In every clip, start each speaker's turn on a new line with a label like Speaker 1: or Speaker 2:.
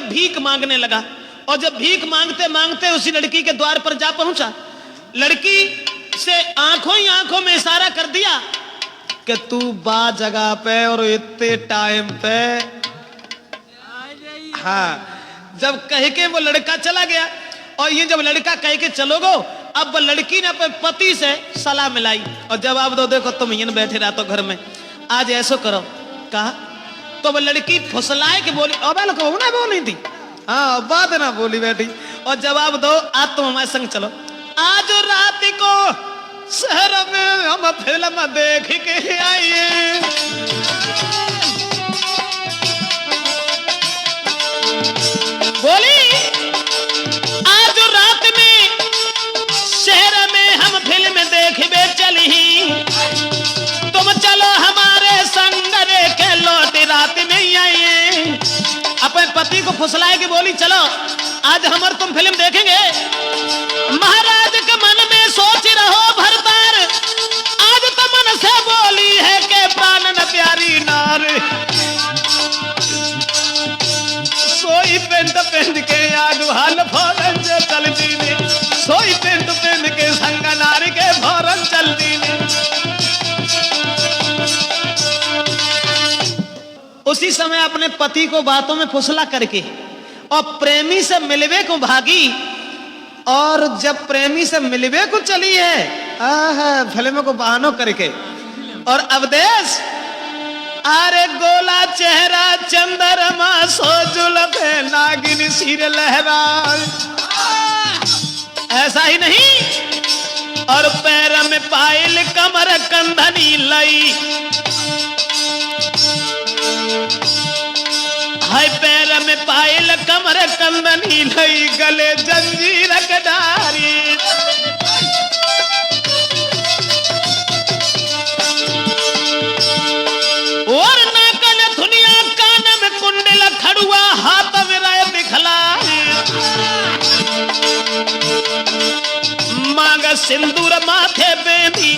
Speaker 1: भीख मांगने लगा। और जब भीख मांगते मांगते उसी लड़की के द्वार पर जा पहुंचा, लड़की से आंखों ही आंखों में इशारा कर दिया कि तू बा जगह पे और इतने टाइम पे। हाँ, जब कह के वो लड़का चला गया, और ये जब लड़का कह के चलोगो, अब लड़की ने अपने पति से सलाह मिलाई और जवाब दो, देखो तुम यहीं बैठे रहते घर में, आज ऐसो करो। कहा तो वो लड़की फुसलाए के बोली, अबे लोग ना बोली थी, हाँ बात ना बोली बैठी, और जवाब दो, आज तुम हमारे संग चलो, आज रात को शहर में हम फिल्म देख के आइए। बोली आज रात में शहर में हम फिल्म देखबे चली, तुम चलो हमारे संग के लौट रात में ही आइए। अपने पति को फुसलाए कि बोली चलो आज हमारे तुम फिल्म देखेंगे। महाराज के मन में सोच रहो भरतार, आज तो मन से बोली है कि प्राण न प्यारी नार। सोई पेंट पेंट के आग हाल फौरन चल दीने, सोई पेंट पेंट के संग नारी के फौरन चल दीने। उसी समय अपने पति को बातों में फुसला करके और प्रेमी से मिलवे को भागी, और जब प्रेमी से मिलवे को चली है फिल्म को बहानों करके, और अवदेश अरे गोला चेहरा चंद्रमा सो जुल्फे नागिन सिर लहरा। ऐसा ही नहीं, और पैर में पायल कमर कंधनी लई, हाय पैर में पायल कमर कंधनी लई, गले जंजीर कटारी। और नाकन धुनिया कान में कुंडल खड़ुआ, हाथ में राय बिखला, मांग सिंदूर माथे बेंदी,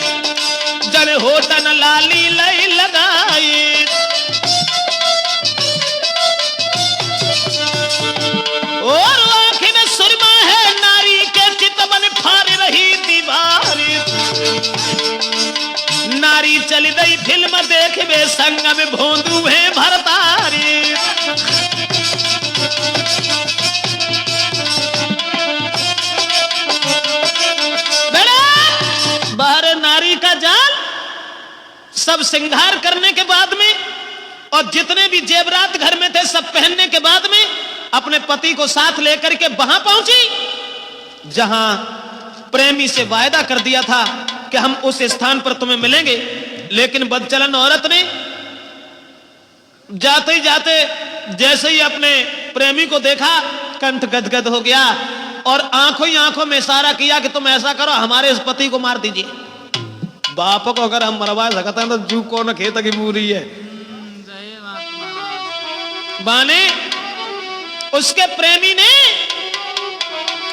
Speaker 1: जन होटन लाली लई लगाई। और आखिर सुरमा है नारी के चितवन फाड़ रही दीवारी। नारी चली गई फिल्म देखबे संग में भोंदू है भरतारी। बाहर नारी का जाल, सब श्रृंगार करने के बाद में और जितने भी जेवरात घर में थे सब पहनने के बाद में अपने पति को साथ लेकर के वहां पहुंची जहां प्रेमी से वायदा कर दिया था कि हम उस स्थान पर तुम्हें मिलेंगे। लेकिन बदचलन औरत ने जाते ही जाते जैसे ही अपने प्रेमी को देखा कंठ गदगद हो गया और आंखों ही आंखों में इशारा किया कि तुम ऐसा करो, हमारे इस पति को मार दीजिए। बाप को अगर हम मरवा सकते हैं तो जू कौन खेत की पूरी है। बाने उसके प्रेमी ने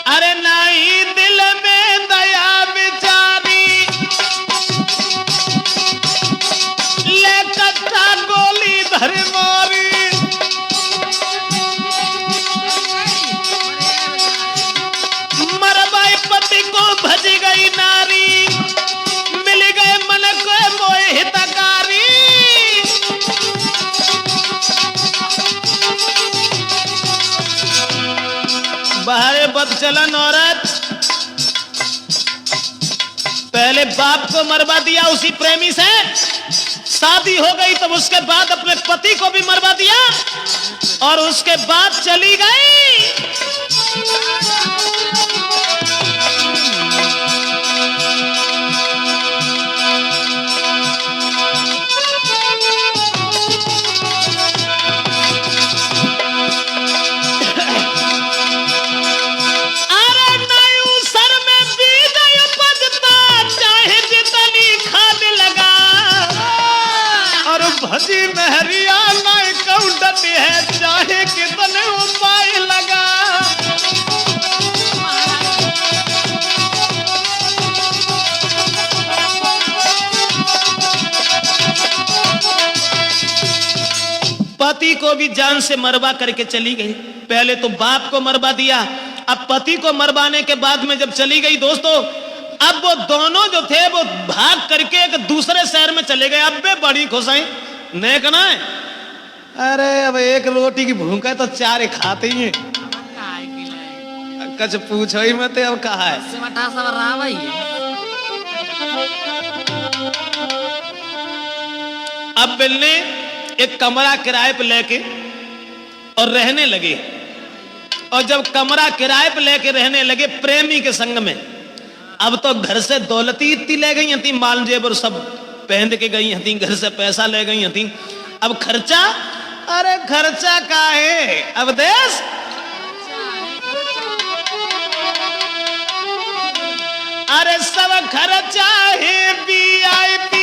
Speaker 1: अरे नहीं दिल में दया बिचारी, ले कट्टा गोली धर मारी। मरवाई पति को भज गई नारी, मिल गए मन को मोह हितकारी। बाहर बदचलन औरत पहले बाप को मरवा दिया उसी प्रेमी से, शादी हो गई तब उसके बाद अपने पति को भी मरवा दिया और उसके बाद चली गई। भजी महरिया नहीं कौडत है चाहे कितने उपाय लगा। पति को भी जान से मरवा करके चली गई। पहले तो बाप को मरवा दिया, अब पति को मरवाने के बाद में जब चली गई दोस्तों, अब वो दोनों जो थे वो भाग करके एक दूसरे शहर में चले गए। अब वे बड़ी खुश हैं, नहीं कहना है अरे अब एक रोटी की भूख है तो चार खाते ही हैं, कुछ पूछो ही मत। अब कहा है अब मिलने एक कमरा किराए पे लेके और रहने लगे। और जब कमरा किराए पे लेके रहने लगे प्रेमी के संग में, अब तो घर से दौलती इतनी ले गई थी, माल जेबर सब पहन के गई थी, घर से पैसा ले गई थी। अब खर्चा, अरे खर्चा का है अब देश, अरे सब खर्चा है VIP।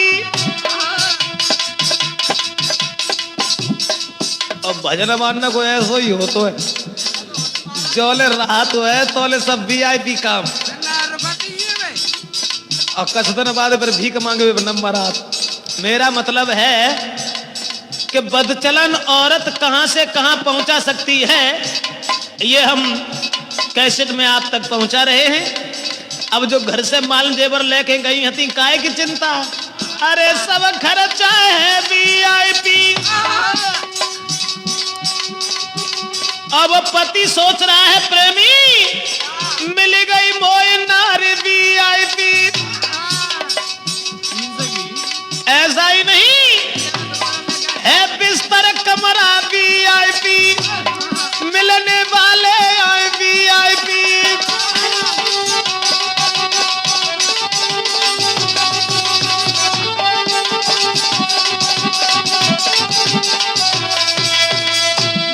Speaker 1: अब भजन मानना को ऐसा ही हो तो है, जोले रहा तो है तोले सब VIP काम। और कुछ दिन बाद फिर भीख मांगे हुए नंबर आप। मेरा मतलब है कि बदचलन औरत कहां से कहां पहुंचा सकती है, ये हम कैसेट में आप तक पहुंचा रहे हैं। अब जो घर से माल जेवर लेके गई हती, काहे की चिंता, अरे सब खर्चा है VIP। अब पति सोच रहा है प्रेमी मिल गई मोए नारी VIP। ऐसा ही नहीं है, बिस्तर कमरा VIP, मिलने वाले आए VIP।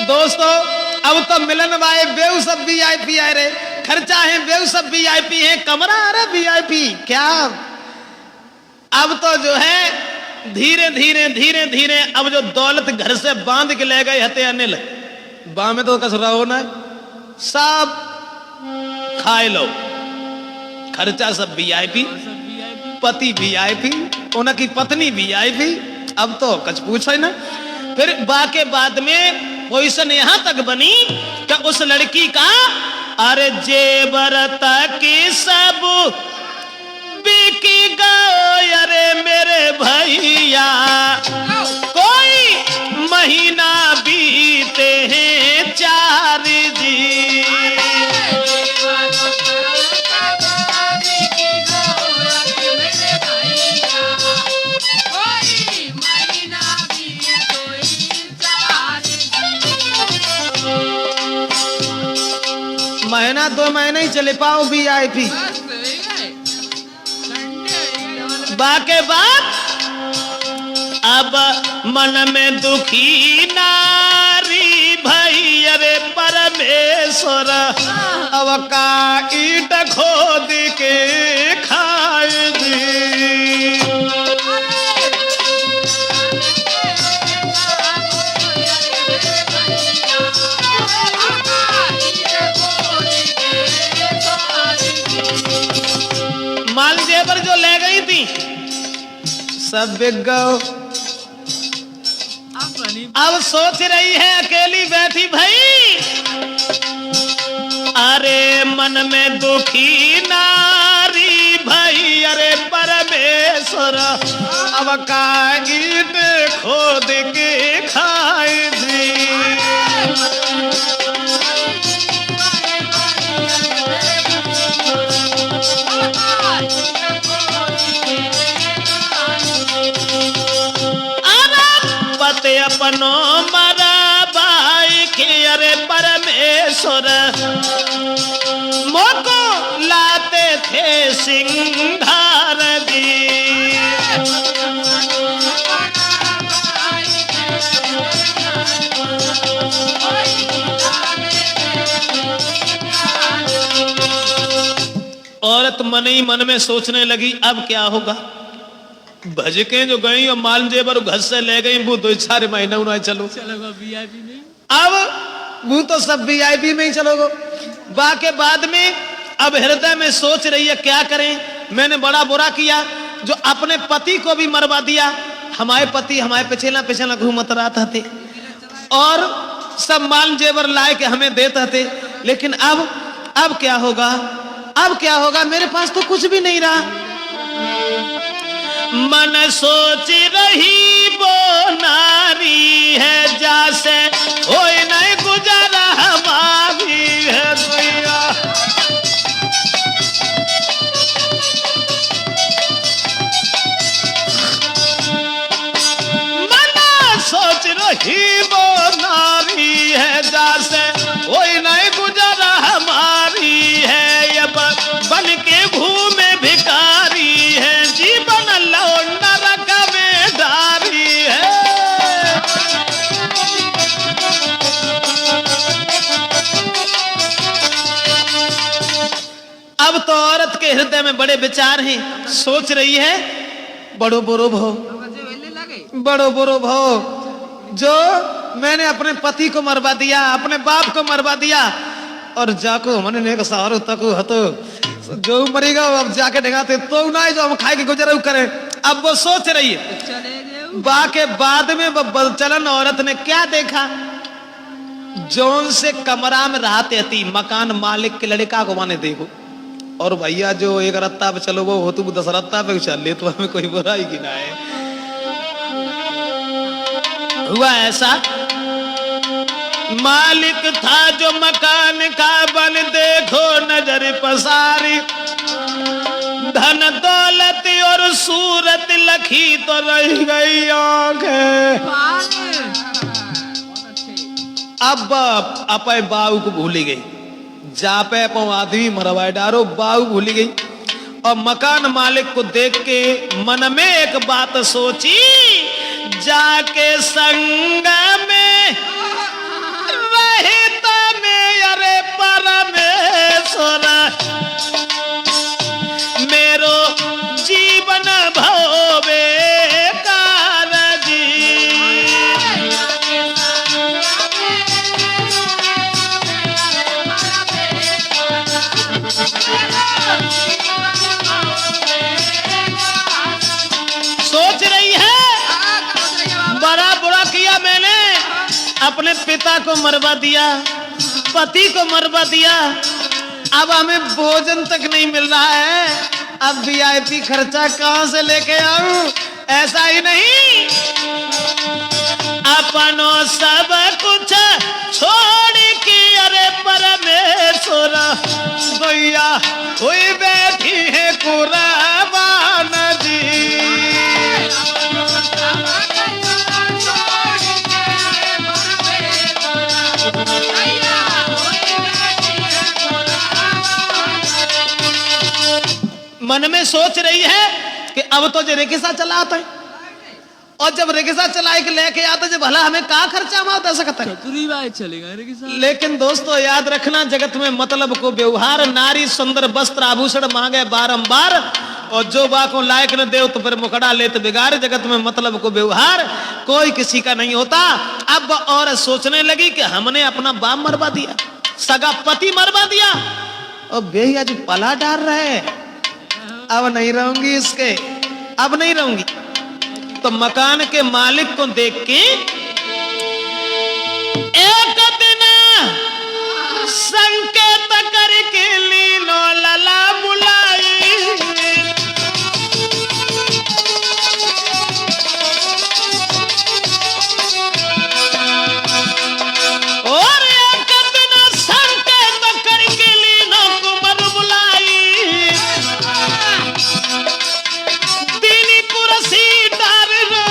Speaker 1: दोस्तों अब तो मिलन वाले बेऊ सब VIP आए रे, खर्चा है बेऊ सब VIP है, कमरा अरे VIP क्या। अब तो जो है धीरे धीरे धीरे धीरे अब जो दौलत घर से बांध के ले गए हते अनिल, बा में तो कसरा होना है, सब खाए लो, खर्चा सब VIP, पति VIP, उनकी पत्नी VIP। अब तो कुछ पूछो ही ना। फिर बाके बाद में पोजीशन यहां तक बनी कि उस लड़की का अरे जेवर तक सब बिकी गए, अरे मेरे भैया कोई महीना बीते हैं 4 जी। महीना 2 महीने ही चले पाओ VIP। बाके बाद अब मन में दुखी नारी भई, अरे परमेश्वर अब का ईट खोद के खाए जी। माल जेवर जो ले गई थी सब बिक गओ। अब सोच रही है अकेली बैठी भाई, अरे मन में दुखी नारी भाई, अरे परमेश्वर अब का ईट खोद के खाए जी। अपनो मरा भाई के, अरे परमेश्वर मोको लाते थे सिंगार जी। औरत मन ही मन में सोचने लगी अब क्या होगा। भजके जो गई और माल जेवर घर से ले गई, वो 2-4 महीने उन्हें चलो VIP में। अब वो तो सब VIP में ही चलोगे। बाके बाद में अब हृदय में सोच रही है क्या करें, मैंने बड़ा बुरा किया जो अपने पति को भी मरवा दिया। हमारे पति हमारे पिछला घूमत रहा था थे, और सब माल जेवर लाए के हमें देते थे। लेकिन अब क्या होगा? अब क्या होगा? मेरे पास तो कुछ भी नहीं रहा। मन सोच रही वो नारी है, जैसे होए नहीं गुजारा हमारी है दुनिया। मन सोच रही वो नारी है, जैसे होए नहीं गुजारा हमारी है। ये बन के घूमे भिखारी है, जीवन लो नरक में डारी है। अब तो औरत के हृदय में बड़े विचार हैं। सोच रही है बड़ो बुरो भो, बड़ो बुरो भो, जो मैंने अपने पति को मरवा दिया, अपने बाप को मरवा दिया, और जाको मैंने सहारो तक हतो जो मरेगा अब जाके ढंगाते तो ना जो हम खाए के गुजर करें। अब वो सोच रही है। बा के बाद में वो बलचलन औरत ने क्या देखा? जौन से कमरा में रहते थी मकान मालिक के लड़का को माने देखो, और भैया जो एक रत्ता पे चलो वो हो तू 10 रत्ता पे चल ले, तो हमें कोई बुराई की ना है। हुआ ऐसा, मालिक था जो मकान का बन देखो नजर पसारी, धन दौलत और सूरत लखी तो रह गई आंखें। अब अपने बाऊ को भूली गई, जापे पो आदमी मरवाए डारो, बाऊ भूली गई। और मकान मालिक को देख के मन में एक बात सोची, जाके संग में रहता में अरे परमेश्वर, मेरो जीवन भवे कारजी। सोच रही है बड़ा बुरा किया मैंने, अपने पिता को मरवा दिया, पति को मरवा दिया, अब हमें भोजन तक नहीं मिल रहा है, अब वीआईपी खर्चा कहां से लेके आऊं? ऐसा ही नहीं, अपनों सब कुछ छोड़ के अरे परमेश्वर भैया कोई बैठी है कुर्बान जी। मन में सोच रही है कि अब तो जो रिक्शा चलाता है, और जब रिक्शा चलाए के लेके आता जब भला हमें कहाँ खर्चा मार सकता है,
Speaker 2: चलेगा रिक्शा।
Speaker 1: लेकिन दोस्तों याद रखना, जगत में मतलब को व्यवहार, नारी सुंदर वस्त्र आभूषण मांगे बारंबार, और जो बा को लायक न दे तो फिर मुखड़ा ले तो बिगाड़। जगत में मतलब को व्यवहार कोई किसी का नहीं होता। अब और सोचने लगी कि हमने अपना बाप मरवा दिया, सगा पति मरवा दिया, और बेहिया जो पला डाल रहे, अब नहीं रहूंगी इसके, अब नहीं रहूंगी। तो मकान के मालिक को देख के एक दिन संकेत करके लीनो लला बुलाई, और एक दिन संकेत करके लीनो कुमार बुलाई, दीनी कुर्सी डार रे,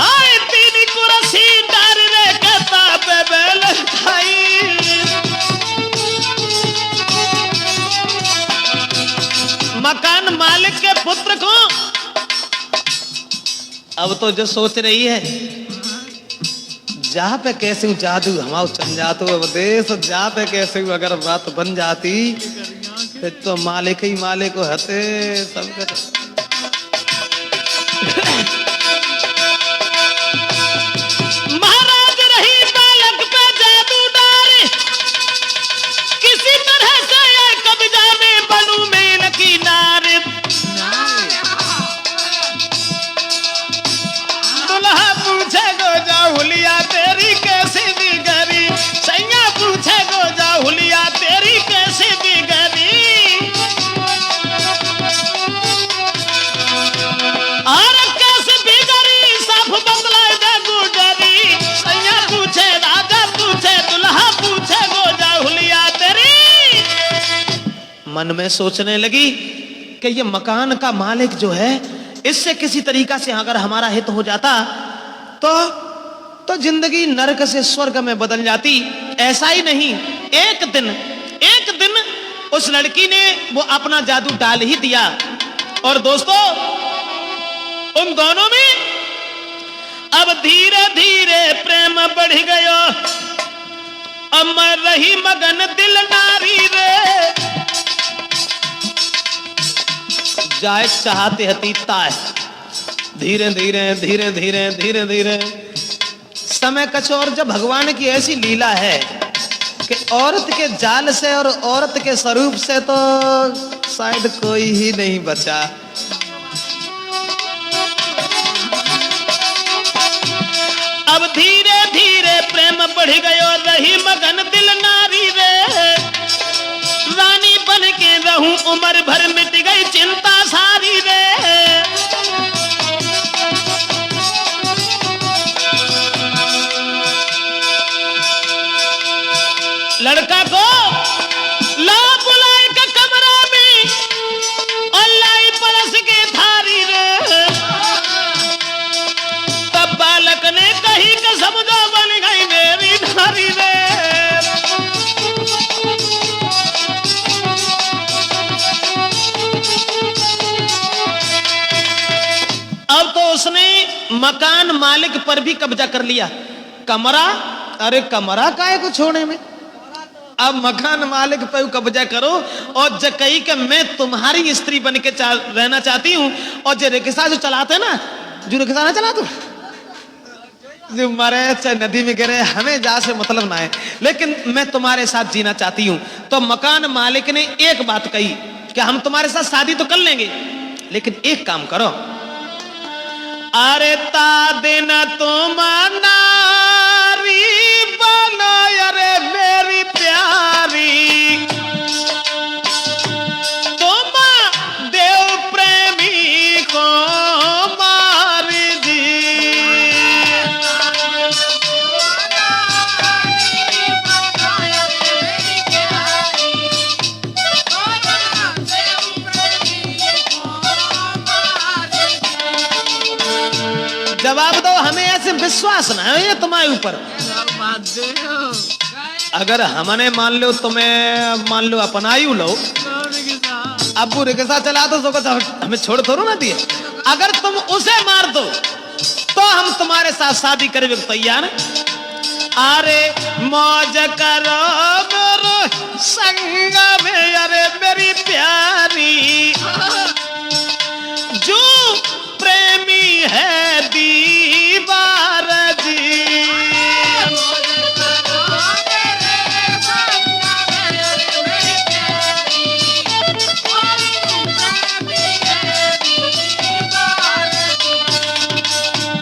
Speaker 1: हाय दीनी कुर्सी डार रे किताब बेल खाई। मकान मालिक के पुत्र को अब तो जो सोच रही है, जहाँ पे कैसे जादू हमारा चल जातो देश, जहाँ पे कैसे अगर बात बन जाती फिर तो मालिक ही मालिक हते सबके। महाराज रही बालक पे जादू डारे, किसी तरह से कब्जा में बनू में लकी नारे। दुल्हा पूछे गो जा मन में सोचने लगी कि ये मकान का मालिक जो है, इससे किसी तरीका से अगर हमारा हित हो जाता तो जिंदगी नरक से स्वर्ग में बदल जाती। ऐसा ही नहीं, एक दिन उस लड़की ने वो अपना जादू डाल ही दिया। और दोस्तों, उन दोनों में अब धीरे धीरे प्रेम बढ़ गयो। अब मैं रही मगन दिल नारी रे, जाए चाहते हती ताय। धीरे धीरे धीरे धीरे धीरे धीरे समय कचौर। जब भगवान की ऐसी लीला है कि औरत के जाल से और औरत के स्वरूप से तो शायद कोई ही नहीं बचा। अब धीरे धीरे प्रेम बढ़ गयो, रही मगन दिल नारी रे। रानी बन के रहूं उम्र भर, मिट गई चिंता सारी रे। लड़का को ला बुलाए के कमरा में और लाई पलस के थारी रे। तब बालक ने कही कि समझो बन गई मेरी धारी रे। अब तो उसने मकान मालिक पर भी कब्जा कर लिया। कमरा, अरे कमरा काहे को छोड़ने में, अब मकान मालिक पे कब्जा करो। और जकई के मैं तुम्हारी स्त्री बन के रहना चाहती हूँ। और जो रिक्शा जो चलाते ना, जो रिक्शा ना चला तू, जो मरे चाहे नदी में गिरे, हमें जा से मतलब ना है, लेकिन मैं तुम्हारे साथ जीना चाहती हूँ। तो मकान मालिक ने एक बात कही कि हम तुम्हारे साथ शादी तो कर लेंगे, लेकिन एक काम करो। अरे ता दिन तुम नारी बनो, अरे मेरी प्यारी, तुम देव प्रेमी को मार दी। जवाब दो, हमें ऐसे विश्वास ना है ये तुम्हारे ऊपर। अगर हमने मान लो, तुम्हें मान लो अपनायू लो, अब रिक्शा चला दो तो हमें छोड़ थोड़ो ना दिए। अगर तुम उसे मार दो तो हम तुम्हारे साथ शादी करने को तैयार हैं। अरे मौज करो मेरे संग में, अरे मेरी प्यारी, जो प्रेमी है दीवार जी।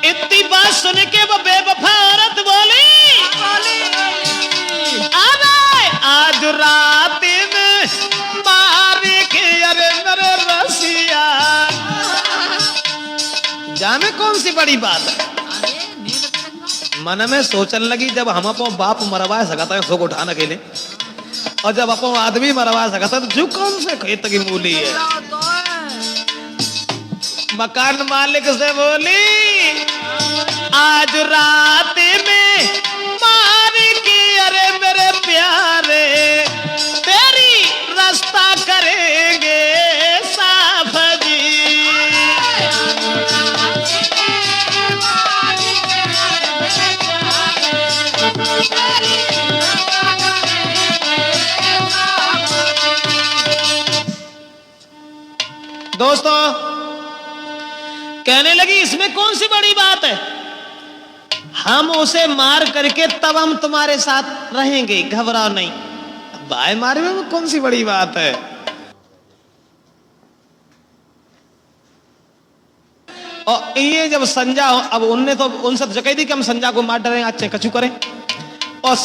Speaker 1: इतनी बात सुन के वो बेवफा औरत बोली, अरे आज रात में मार के, अरे मेरे रसिया। जाने कौन सी बड़ी बात है, मन में सोचने लगी। जब हम अपो बाप मरवा सकता है सो को उठाने के लिए, और जब अपो आदमी मरवा सकता है तो जो कौन से खेत की मूली है। मकान मालिक से बोली, आज रात में मार के, अरे मेरे प्यारे, तेरी रास्ता करेंगे साफ जी। दोस्तों, कहने लगी इसमें कौन सी बड़ी बात है, हम उसे मार करके तब हम तुम्हारे साथ रहेंगे, घबराओ नहीं। भाई मारे में कौन सी बड़ी बात है। और ये जब संजा, अब उनने तो उनसे जगह दी कि हम संजा को मार डरे, अच्छे कछु करें। और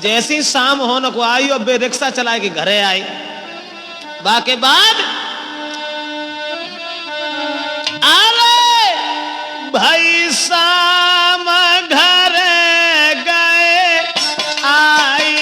Speaker 1: जैसी शाम होने को आई और रिक्शा चला के घरे आई। बाके बाद अरे भाई शाम घर गए आई,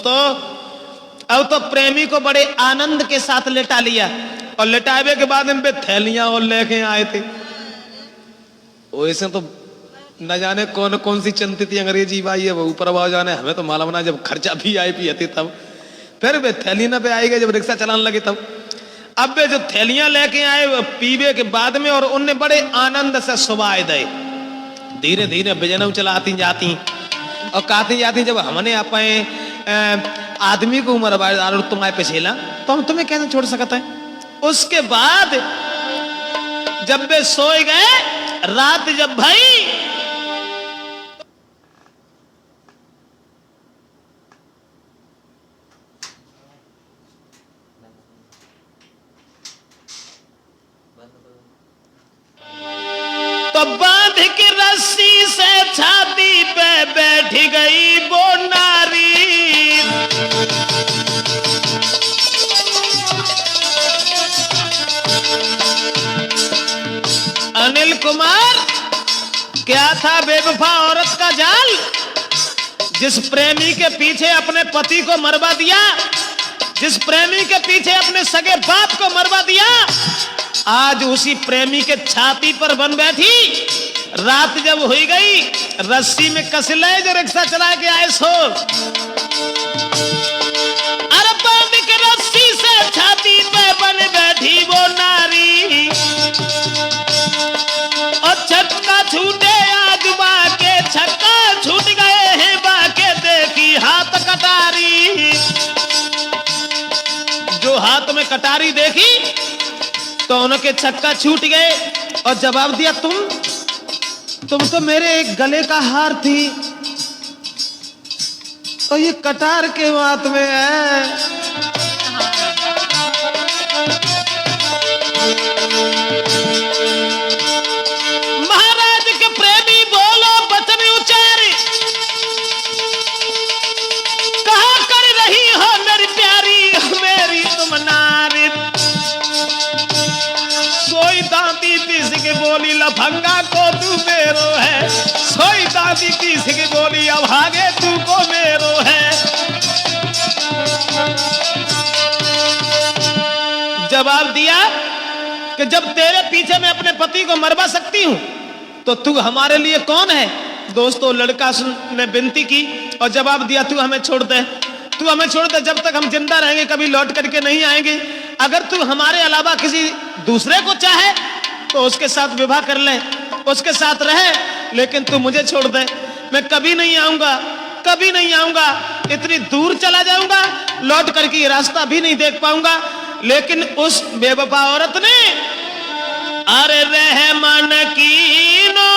Speaker 1: दोस्तों अब तो प्रेमी को बड़े आनंद के साथ लेटा लिया और लेटावे के बाद इन पे थैलियां और लेके आए थे। वैसे तो न जाने कौन कौन सी चलती थी अंग्रेजी भाई है वो ऊपर आवाज जाने, हमें तो मालूम ना जब खर्चा भी आई पी थी तब। फिर वे थैली न पे आई गई जब रिक्शा चलाने लगे तब। अब वे जो थैलियां लेके आए वो पीवे के बाद में और उनने बड़े आनंद से सुबाए दे। धीरे धीरे बिजनऊ चलाती जाती और कहती जाती जब हमने अपने आदमी को उम्र बार तुम्हारे पे झेला तो हम तुम्हें कैसे छोड़ सकते हैं। उसके बाद जब वे सोए गए रात जब भाई तो बांध के रस्सी से छाती पे बैठ गई वो नारी। अनिल कुमार क्या था बेवफा औरत का जाल, जिस प्रेमी के पीछे अपने पति को मरवा दिया, जिस प्रेमी के पीछे अपने सगे बाप को मरवा दिया, आज उसी प्रेमी के छाती पर बन बैठी। रात जब हुई गई रस्सी में कस ले जो रिक्शा चला के आए सो। अरे बांध के रस्सी से छाती पे बन बैठी वो नारी और छक्का छूटे आज बाके छक्का छूट गए हैं बाके देखी हाथ कटारी। जो हाथ में कटारी देखी तो उनके छक्का छूट गए और जवाब दिया तुम तो मेरे एक गले का हार थी और ये कटार के हाथ में है। महाराज के प्रेमी बोलो बचन उचारे कहा कर रही हो मेरी प्यारी मेरी तुम नारी। सोई दादी तीस की बोली लफंगा को तू मेरो है, सोई दादी तीस की बोली अब आगे तू को मेरो है। जवाब दिया कि जब तेरे पीछे मैं अपने पति को मरवा सकती हूं तो तू हमारे लिए कौन है। दोस्तों लड़का ने विनती की और जवाब दिया तू हमें छोड़ दे, तू हमें छोड़ दे, जब तक हम जिंदा रहेंगे कभी लौट करके नहीं आएंगे। अगर तू हमारे अलावा किसी दूसरे को चाहे तो उसके साथ विवाह कर ले, उसके साथ रहे, लेकिन तू मुझे छोड़ दे। मैं कभी नहीं आऊंगा, कभी नहीं आऊंगा, इतनी दूर चला जाऊंगा, लौट करके ये रास्ता भी नहीं देख पाऊंगा। लेकिन उस बेवफा औरत ने अरे रहमान कीनो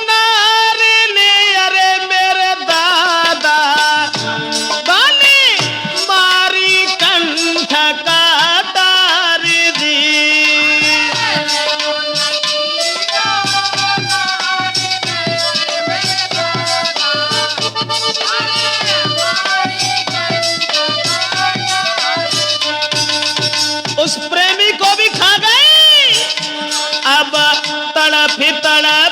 Speaker 1: नारे ने अरे मेरे दादा बाली मारी कंठ काटार दी। उस प्रेमी को भी खा गई। अब तड़प तड़प